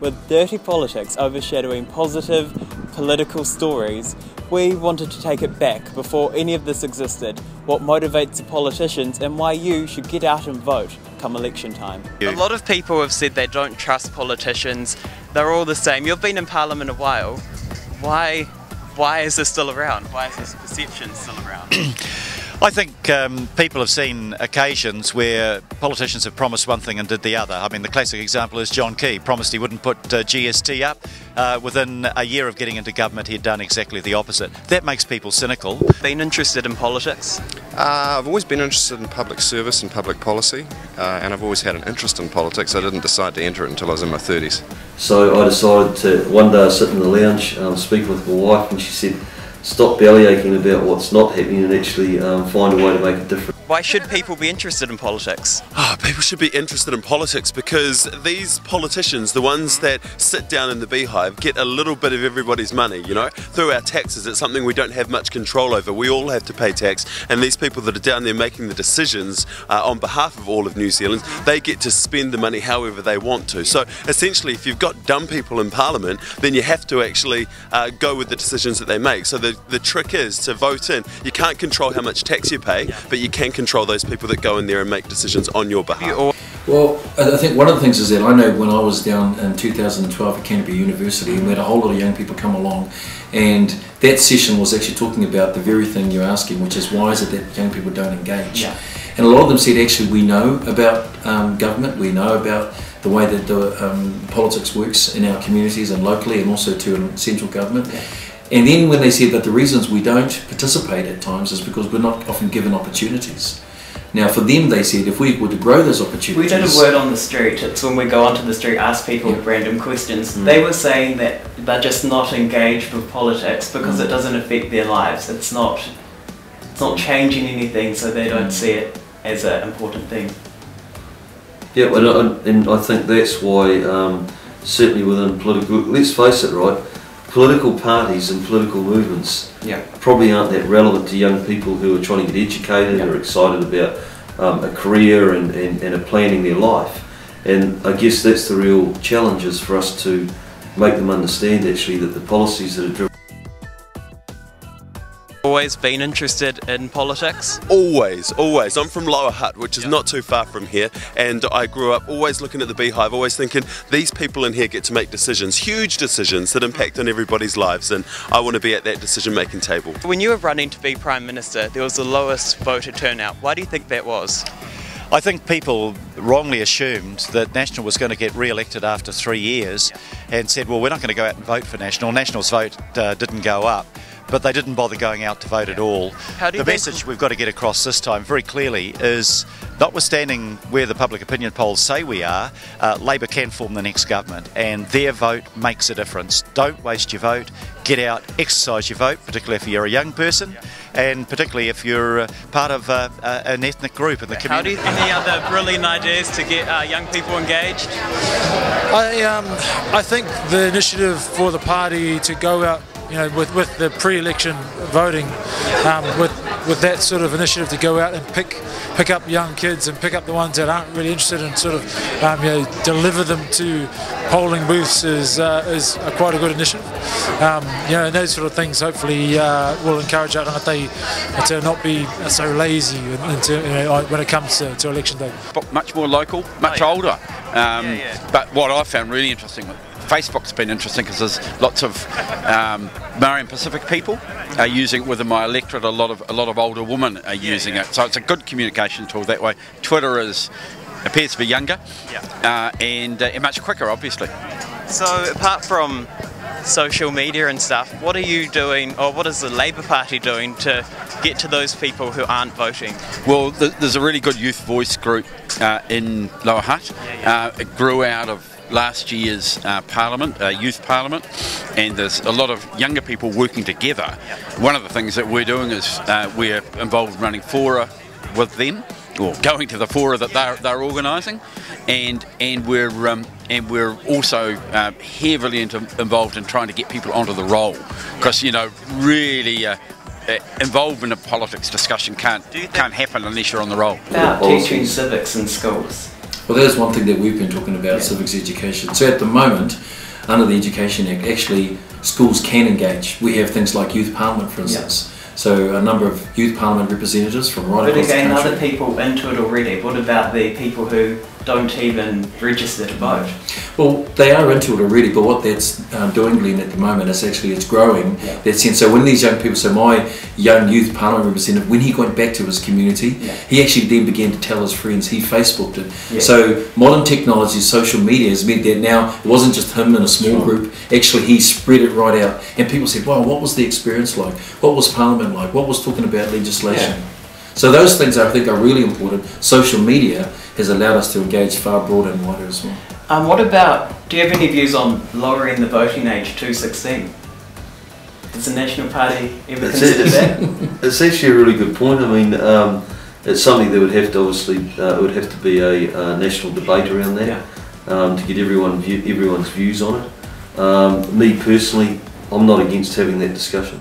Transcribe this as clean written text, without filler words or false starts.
with dirty politics overshadowing positive political stories, we wanted to take it back before any of this existed, what motivates the politicians and why you should get out and vote come election time. A lot of people have said they don't trust politicians, they're all the same. You've been in Parliament a while, why is this still around? Why is this perception still around? I think people have seen occasions where politicians have promised one thing and did the other. I mean, the classic example is John Key promised he wouldn't put GST up. Within a year of getting into government, he'd done exactly the opposite. That makes people cynical. Been interested in politics? I've always been interested in public service and public policy, and I've always had an interest in politics. I didn't decide to enter it until I was in my 30s. So I decided to, one day I was sitting in the lounge speaking with my wife, and she said, stop bellyaching about what's not happening and actually find a way to make a difference. Why should people be interested in politics? People should be interested in politics because these politicians, the ones that sit down in the Beehive, get a little bit of everybody's money, you know, through our taxes. It's something we don't have much control over. We all have to pay tax, and these people that are down there making the decisions on behalf of all of New Zealand, they get to spend the money however they want to. So essentially, if you've got dumb people in Parliament, then you have to actually go with the decisions that they make. So the trick is to vote in. You can't control how much tax you pay, but you can control those people that go in there and make decisions on your behalf. Well, I think one of the things is that I know when I was down in 2012 at Canterbury University, and we had a whole lot of young people come along, and that session was actually talking about the very thing you're asking, which is why is it that young people don't engage? Yeah. And a lot of them said, actually, we know about government, we know about the way that the politics works in our communities and locally, and also to central government. Yeah. And then when they said that the reasons we don't participate at times is because we're not often given opportunities. Now for them, they said, if we were to grow those opportunities... We did a word on the street. It's when we go onto the street, ask people random questions. They were saying that they're just not engaged with politics because it doesn't affect their lives. It's not changing anything, so they don't see it as an important thing. Yeah, and I think that's why, certainly within political... Let's face it, right? Political parties and political movements probably aren't that relevant to young people who are trying to get educated or excited about a career and are planning their life. And I guess that's the real challenge, is for us to make them understand actually that the policies that are driven... Always been interested in politics? Always. I'm from Lower Hutt, which is not too far from here, and I grew up always looking at the Beehive, always thinking these people in here get to make decisions, huge decisions that impact on everybody's lives, and I want to be at that decision-making table. When you were running to be Prime Minister, there was the lowest voter turnout. Why do you think that was? I think people wrongly assumed that National was going to get re-elected after 3 years and said, well, we're not going to go out and vote for National. National's vote didn't go up. But they didn't bother going out to vote at all. The message we've got to get across this time very clearly is, notwithstanding where the public opinion polls say we are, Labour can form the next government, and their vote makes a difference. Don't waste your vote, get out, exercise your vote, particularly if you're a young person, and particularly if you're part of an ethnic group in the community. Any other brilliant ideas to get young people engaged? I think the initiative for the party to go out, you know, with the pre-election voting, with that sort of initiative to go out and pick up young kids and pick up the ones that aren't really interested and sort of deliver them to polling booths is quite a good initiative. And those sort of things hopefully will encourage our Rangatahi to not be so lazy when it comes to election day. Much more local, much older. But what I found really interesting, Facebook's been interesting because there's lots of Marion Pacific people are using it within my electorate. A lot of older women are using it, so it's a good communication tool that way. Twitter appears to be younger and much quicker, obviously. So apart from social media and stuff, what are you doing, or what is the Labour Party doing to get to those people who aren't voting? Well, there's a really good youth voice group in Lower Hutt. It grew out of last year's Parliament, Youth Parliament, and there's a lot of younger people working together. One of the things that we're doing is we're involved in running fora with them, or going to the fora that they're organising, and we're also heavily involved in trying to get people onto the roll, because really involvement in politics discussion can't happen unless you're on the roll. About teaching civics in schools. Well, that is one thing that we've been talking about, civics education. So at the moment, under the Education Act, actually schools can engage. We have things like Youth Parliament, for instance. So a number of Youth Parliament representatives from right across the country. But again, other people into it already. What about the people who don't even register to vote? Well, they are into it already, but what that's doing, Glenn, at the moment is actually it's growing that sense. So when these young people, so my young Youth Parliament representative, when he went back to his community, he actually then began to tell his friends, he Facebooked it. So modern technology, social media has meant that now it wasn't just him in a small group, actually he spread it right out. And people said, wow, what was the experience like? What was Parliament like? What was talking about legislation? So those things I think are really important. Social media has allowed us to engage far broader and wider as well. What about, do you have any views on lowering the voting age to 16? Does the National Party ever consider that? It's actually a really good point. I mean, it's something that would have to obviously, it would have to be a national debate around that to get everyone's views on it. Me personally, I'm not against having that discussion.